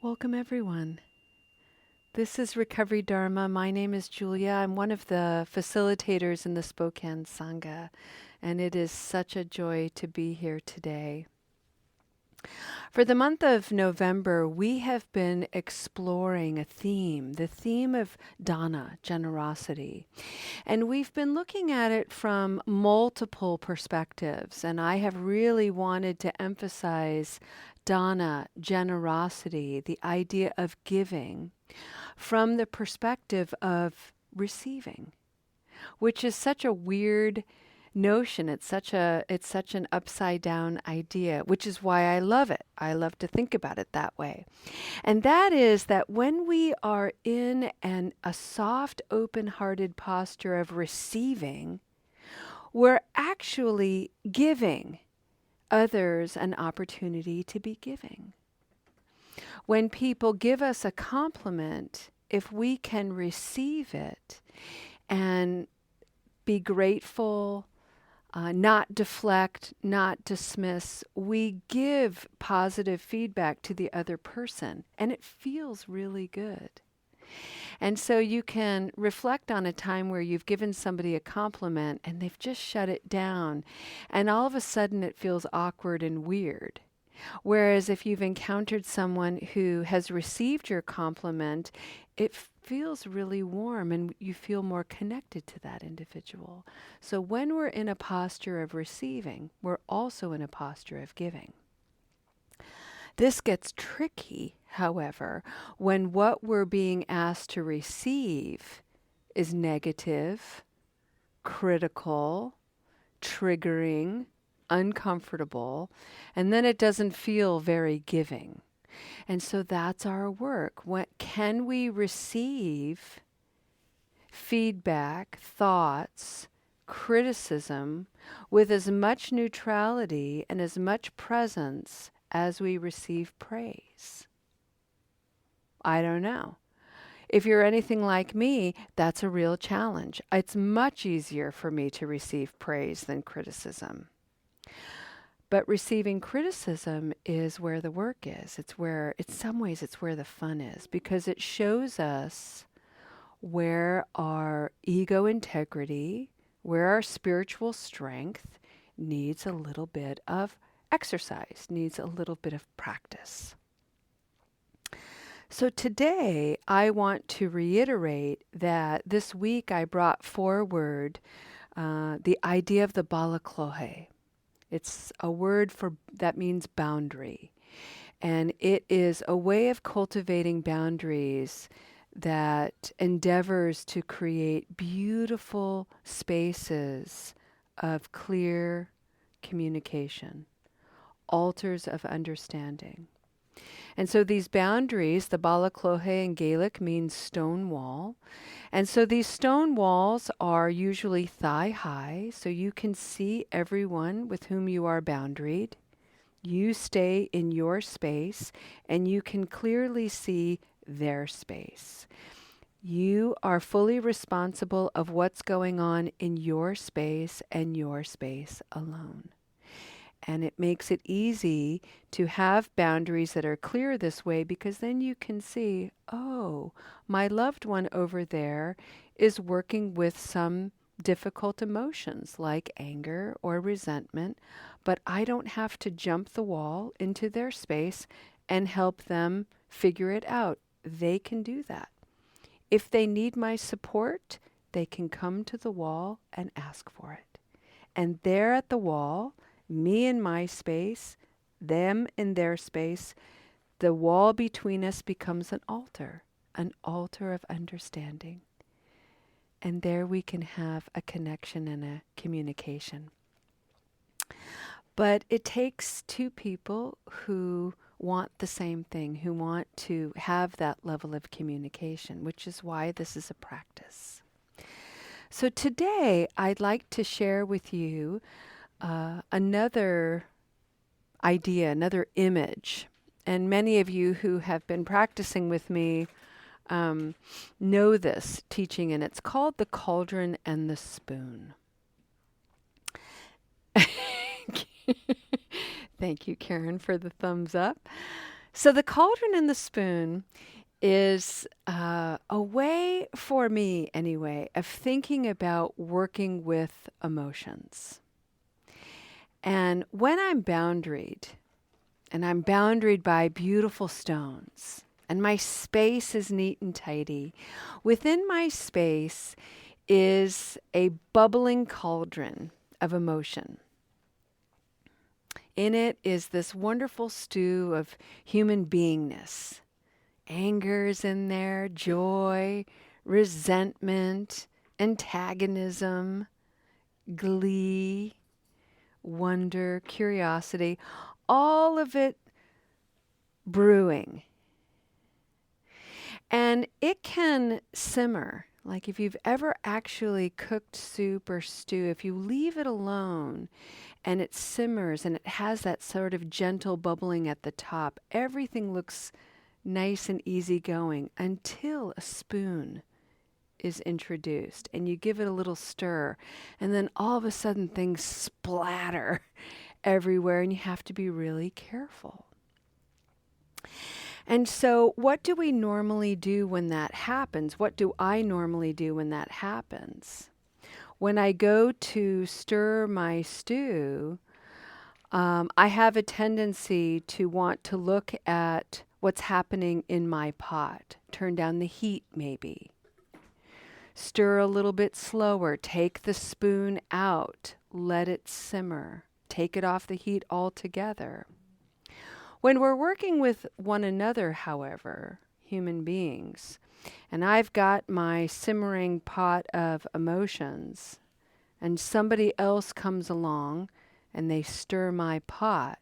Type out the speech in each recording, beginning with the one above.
Welcome, everyone. This is Recovery Dharma. My name is Julia. I'm one of the facilitators in the Spokane Sangha, and it is such a joy to be here today. For the month of November, we have been exploring a theme, the theme of dana, generosity. And we've been looking at it from multiple perspectives, and I have really wanted to emphasize dana, generosity, the idea of giving, from the perspective of receiving, which is such a weird notion. It's such an upside down idea, which is why I love it. I love to think about it that way. And that is that when we are in a soft, open-hearted posture of receiving, we're actually giving others an opportunity to be giving. When people give us a compliment, if we can receive it and be grateful, not deflect, not dismiss, we give positive feedback to the other person, and it feels really good. And so you can reflect on a time where you've given somebody a compliment and they've just shut it down, and all of a sudden it feels awkward and weird. Whereas if you've encountered someone who has received your compliment, it feels really warm and you feel more connected to that individual. So when we're in a posture of receiving, we're also in a posture of giving. This gets tricky, however, when what we're being asked to receive is negative, critical, triggering, uncomfortable, and then it doesn't feel very giving. And so that's our work. Can we receive feedback, thoughts, criticism with as much neutrality and as much presence as we receive praise? I don't know. If you're anything like me, that's a real challenge. It's much easier for me to receive praise than criticism. But receiving criticism is where the work is. It's where, in some ways, it's where the fun is, because it shows us where our ego integrity, where our spiritual strength needs a little bit of exercise, needs a little bit of practice. So today, I want to reiterate that this week I brought forward the idea of the balaklohe. It's a word that means boundary. And it is a way of cultivating boundaries that endeavors to create beautiful spaces of clear communication, altars of understanding. And so these boundaries, the balaklohe in Gaelic means stone wall. And so these stone walls are usually thigh high, so you can see everyone with whom you are boundaried. You stay in your space, and you can clearly see their space. You are fully responsible of what's going on in your space and your space alone. And it makes it easy to have boundaries that are clear this way, because then you can see, oh, my loved one over there is working with some difficult emotions like anger or resentment, but I don't have to jump the wall into their space and help them figure it out. They can do that. If they need my support, they can come to the wall and ask for it. And there at the wall, me in my space, them in their space, the wall between us becomes an altar of understanding. And there we can have a connection and a communication. But it takes two people who want the same thing, who want to have that level of communication, which is why this is a practice. So today I'd like to share with you another idea, another image. And many of you who have been practicing with me know this teaching, and it's called the cauldron and the spoon. Thank you, Karen, for the thumbs up. So the cauldron and the spoon is a way, for me anyway, of thinking about working with emotions. And when I'm boundaried, and I'm boundaried by beautiful stones, and my space is neat and tidy, within my space is a bubbling cauldron of emotion. In it is this wonderful stew of human beingness. Anger's in there, joy, resentment, antagonism, glee, wonder, curiosity, all of it brewing. And it can simmer. Like if you've ever actually cooked soup or stew, if you leave it alone and it simmers and it has that sort of gentle bubbling at the top, everything looks nice and easygoing until a spoon is introduced and you give it a little stir, and then all of a sudden things splatter everywhere and you have to be really careful. And so what do we normally do when that happens? What do I normally do when that happens? When I go to stir my stew, I have a tendency to want to look at what's happening in my pot. Turn down the heat maybe. Stir a little bit slower. Take the spoon out. Let it simmer. Take it off the heat altogether. When we're working with one another, however, human beings, and I've got my simmering pot of emotions, and somebody else comes along and they stir my pot,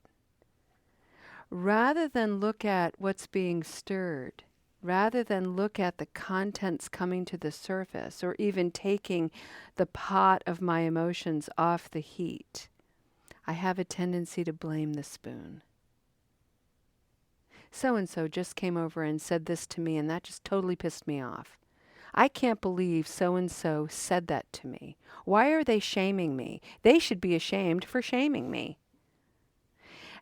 rather than look at what's being stirred, rather than look at the contents coming to the surface, or even taking the pot of my emotions off the heat, I have a tendency to blame the spoon. So-and-so just came over and said this to me, and that just totally pissed me off. I can't believe so-and-so said that to me. Why are they shaming me? They should be ashamed for shaming me.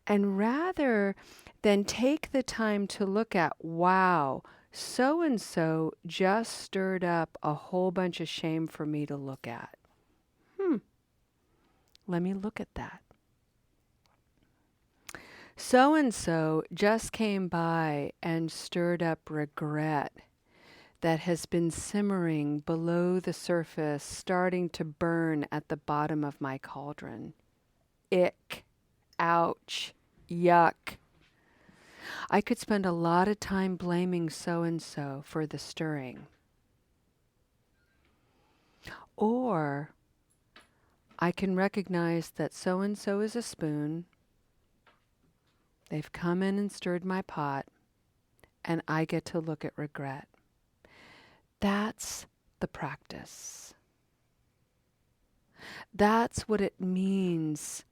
And rather than take the time to look at, wow, so-and-so just stirred up a whole bunch of shame for me to look at. Let me look at that. So-and-so just came by and stirred up regret that has been simmering below the surface, starting to burn at the bottom of my cauldron. Ick. Ouch. Yuck. I could spend a lot of time blaming so-and-so for the stirring. Or I can recognize that so-and-so is a spoon. They've come in and stirred my pot, and I get to look at regret. That's the practice. That's what it means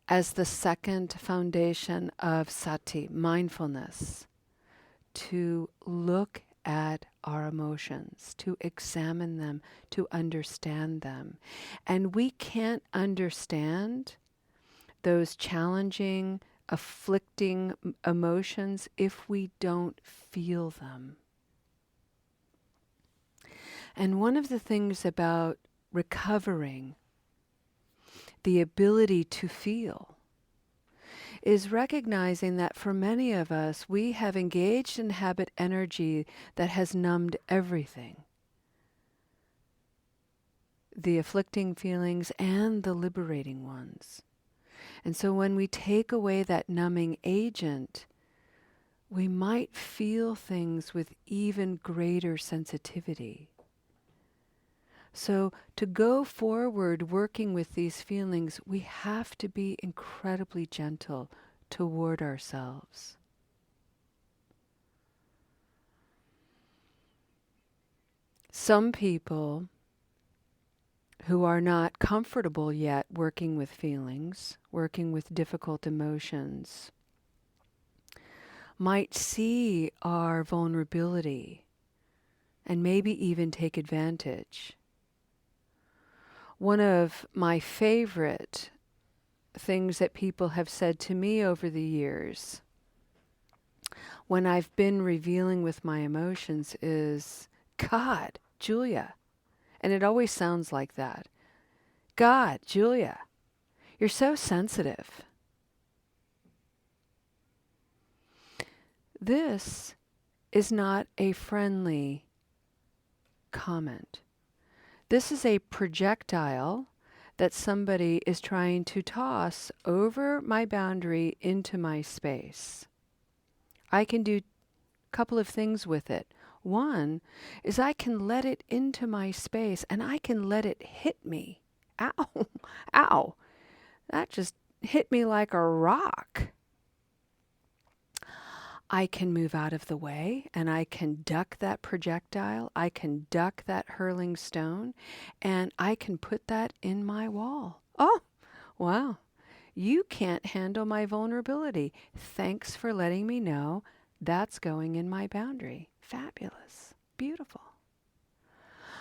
as the second foundation of sati, mindfulness, to look at our emotions, to examine them, to understand them. And we can't understand those challenging, afflicting emotions if we don't feel them. And one of the things about recovering the ability to feel is recognizing that for many of us, we have engaged in habit energy that has numbed everything. The afflicting feelings and the liberating ones. And so when we take away that numbing agent, we might feel things with even greater sensitivity. So to go forward working with these feelings, we have to be incredibly gentle toward ourselves. Some people who are not comfortable yet working with feelings, working with difficult emotions, might see our vulnerability and maybe even take advantage. One of my favorite things that people have said to me over the years when I've been revealing with my emotions is, God, Julia. And it always sounds like that. God, Julia, you're so sensitive. This is not a friendly comment. This is a projectile that somebody is trying to toss over my boundary into my space. I can do a couple of things with it. One is I can let it into my space and I can let it hit me. Ow, ow. That just hit me like a rock. I can move out of the way and I can duck that projectile. I can duck that hurling stone and I can put that in my wall. Oh, wow. You can't handle my vulnerability. Thanks for letting me know that's going in my boundary. Fabulous. Beautiful.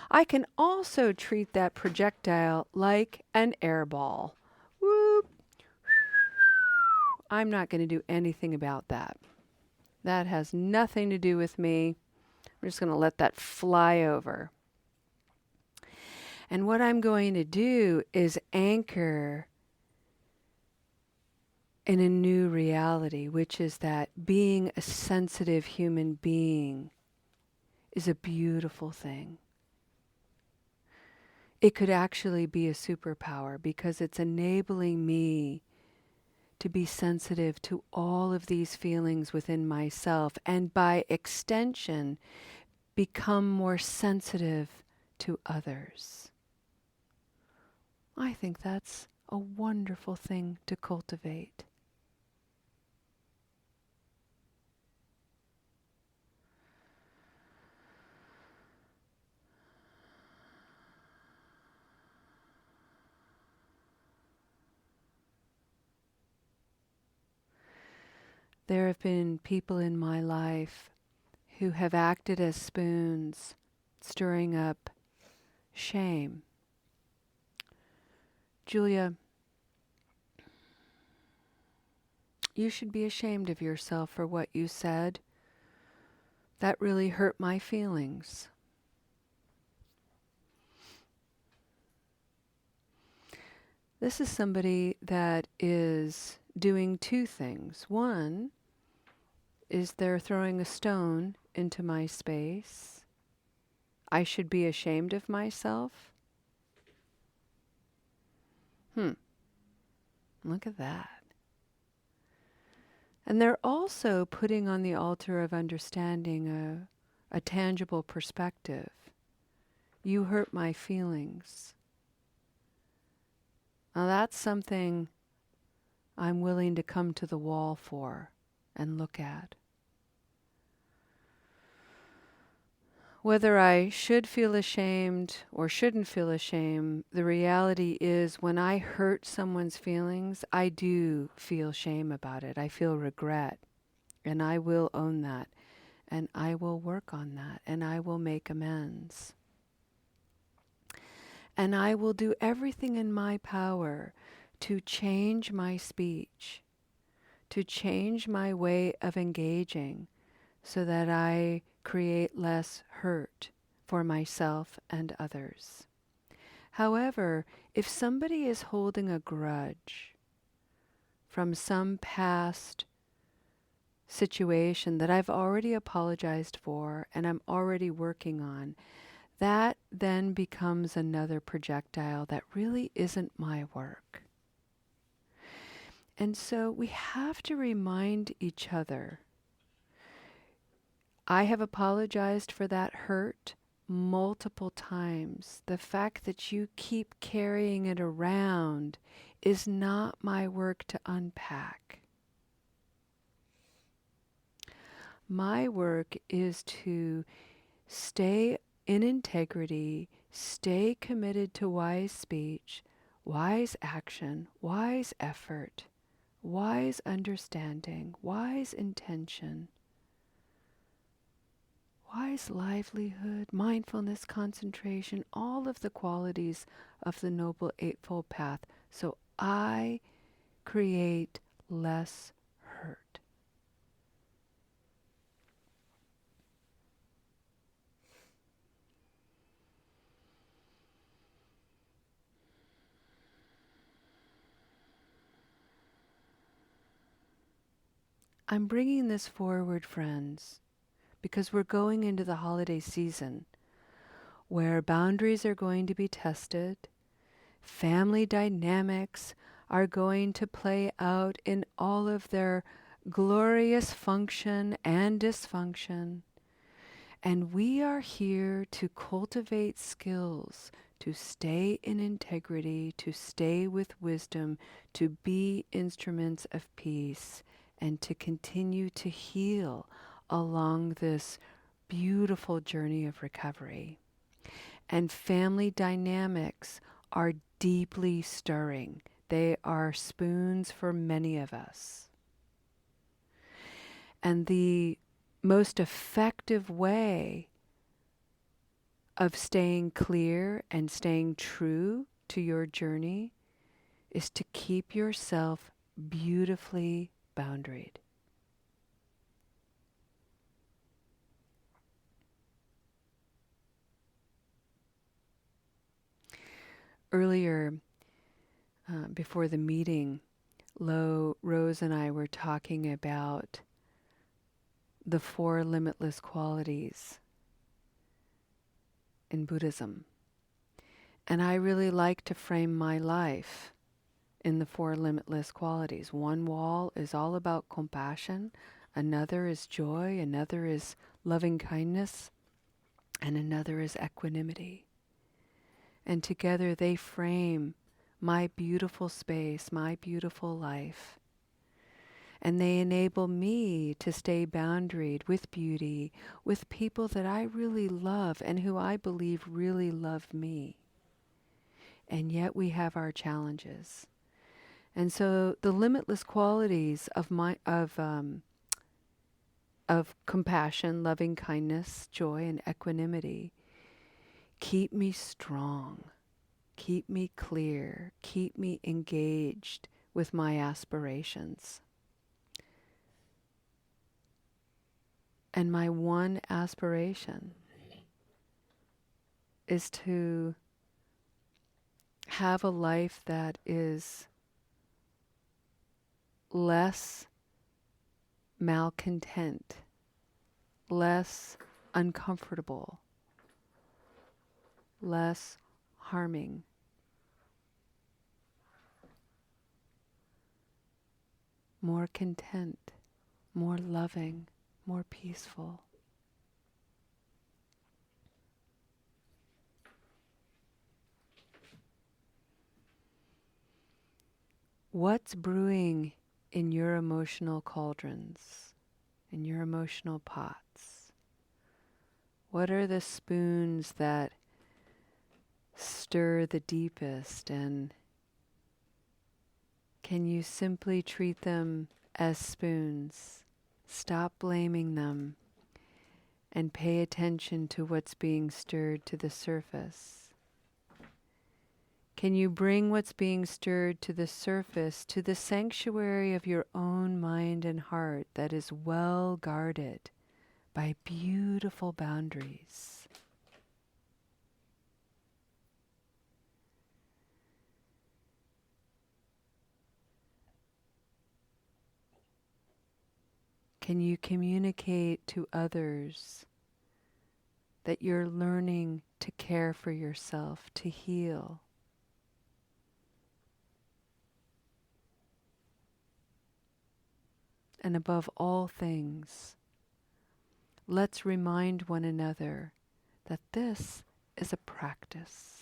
I can also treat that projectile like an air ball. Whoop. I'm not going to do anything about that. That has nothing to do with me. I'm just going to let that fly over. And what I'm going to do is anchor in a new reality, which is that being a sensitive human being is a beautiful thing. It could actually be a superpower because it's enabling me to be sensitive to all of these feelings within myself and by extension become more sensitive to others. I think that's a wonderful thing to cultivate. There have been people in my life who have acted as spoons, stirring up shame. Julia, you should be ashamed of yourself for what you said. That really hurt my feelings. This is somebody that is doing two things. One is they're throwing a stone into my space. I should be ashamed of myself. Look at that. And they're also putting on the altar of understanding a tangible perspective. You hurt my feelings. Now that's something I'm willing to come to the wall for and look at. Whether I should feel ashamed or shouldn't feel ashamed, the reality is when I hurt someone's feelings, I do feel shame about it. I feel regret. And I will own that. And I will work on that. And I will make amends. And I will do everything in my power to change my speech, to change my way of engaging so that I create less hurt for myself and others. However, if somebody is holding a grudge from some past situation that I've already apologized for and I'm already working on, that then becomes another projectile that really isn't my work. And so we have to remind each other, I have apologized for that hurt multiple times. The fact that you keep carrying it around is not my work to unpack. My work is to stay in integrity, stay committed to wise speech, wise action, wise effort, wise understanding, wise intention, wise livelihood, mindfulness, concentration, all of the qualities of the Noble Eightfold Path, so I create less hurt. I'm bringing this forward, friends, because we're going into the holiday season where boundaries are going to be tested, family dynamics are going to play out in all of their glorious function and dysfunction. And we are here to cultivate skills, to stay in integrity, to stay with wisdom, to be instruments of peace, and to continue to heal along this beautiful journey of recovery. And family dynamics are deeply stirring. They are spoons for many of us. And the most effective way of staying clear and staying true to your journey is to keep yourself beautifully boundaried. Earlier, before the meeting, Rose and I were talking about the 4 limitless qualities in Buddhism. And I really like to frame my life in the 4 limitless qualities. One wall is all about compassion, another is joy, another is loving kindness, and another is equanimity. And together they frame my beautiful space, my beautiful life. And they enable me to stay boundaried with beauty, with people that I really love and who I believe really love me. And yet we have our challenges. And so the limitless qualities of compassion, loving kindness, joy, and equanimity keep me strong, keep me clear, keep me engaged with my aspirations. And my one aspiration is to have a life that is less malcontent, less uncomfortable, less harming. More content, more loving, more peaceful. What's brewing in your emotional cauldrons, in your emotional pots? What are the spoons that stir the deepest, and can you simply treat them as spoons? Stop blaming them and pay attention to what's being stirred to the surface. Can you bring what's being stirred to the surface, to the sanctuary of your own mind and heart that is well guarded by beautiful boundaries? Can you communicate to others that you're learning to care for yourself, to heal? And above all things, let's remind one another that this is a practice.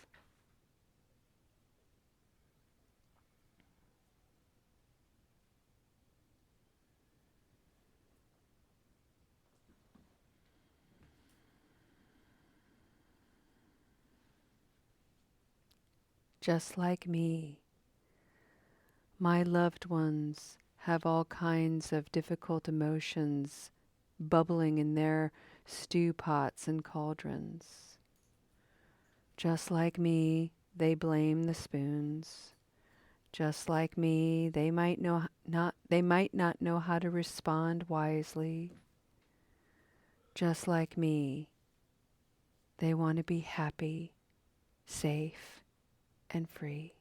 Just like me, my loved ones have all kinds of difficult emotions bubbling in their stew pots and cauldrons. Just like me, they blame the spoons. Just like me, they might not know how to respond wisely. Just like me, they want to be happy, safe, and free.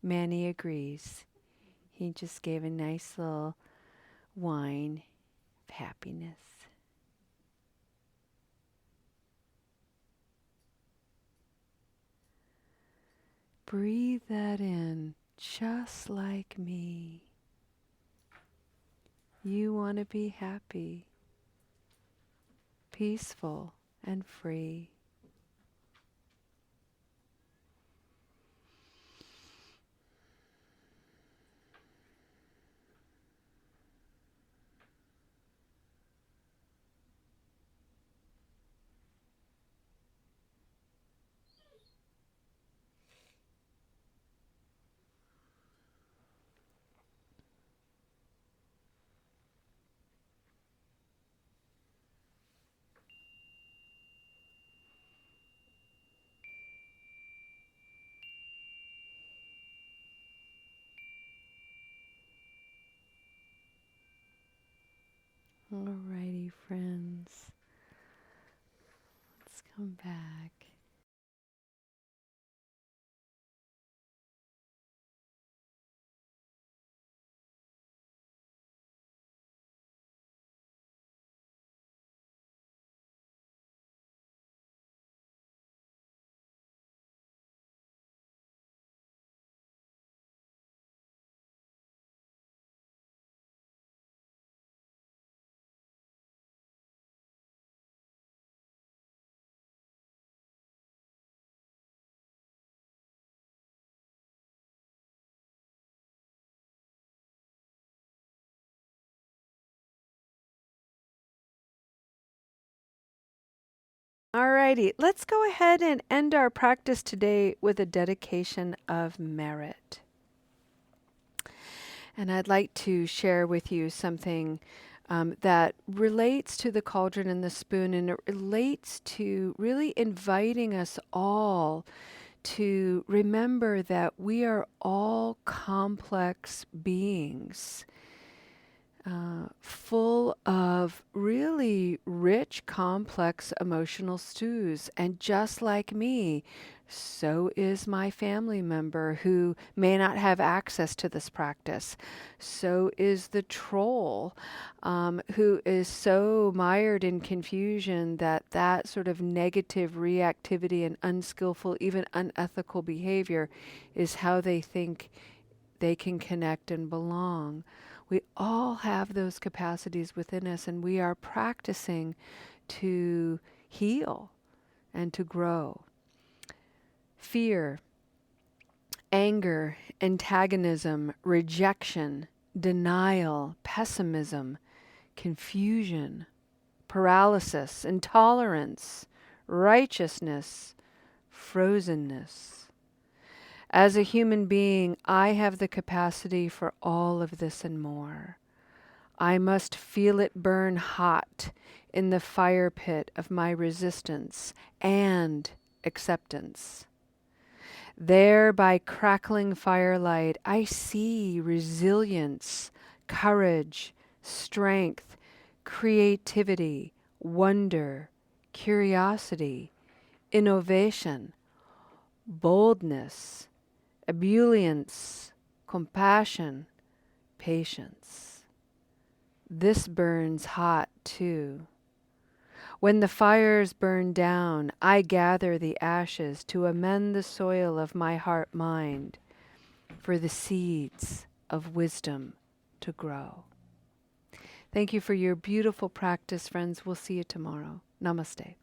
Manny agrees. He just gave a nice little whine of happiness. Breathe that in, just like me. You want to be happy, peaceful, and free. Alrighty, friends. Let's come back. Alrighty, let's go ahead and end our practice today with a dedication of merit. And I'd like to share with you something that relates to the cauldron and the spoon, and it relates to really inviting us all to remember that we are all complex beings, full of really rich, complex emotional stews. And just like me, so is my family member who may not have access to this practice. So is the troll who is so mired in confusion that that sort of negative reactivity and unskillful, even unethical behavior is how they think they can connect and belong. We all have those capacities within us, and we are practicing to heal and to grow. Fear, anger, antagonism, rejection, denial, pessimism, confusion, paralysis, intolerance, righteousness, frozenness. As a human being, I have the capacity for all of this and more. I must feel it burn hot in the fire pit of my resistance and acceptance. There, by crackling firelight, I see resilience, courage, strength, creativity, wonder, curiosity, innovation, boldness, ebullience, compassion, patience. This burns hot too. When the fires burn down, I gather the ashes to amend the soil of my heart-mind for the seeds of wisdom to grow. Thank you for your beautiful practice, friends. We'll see you tomorrow. Namaste.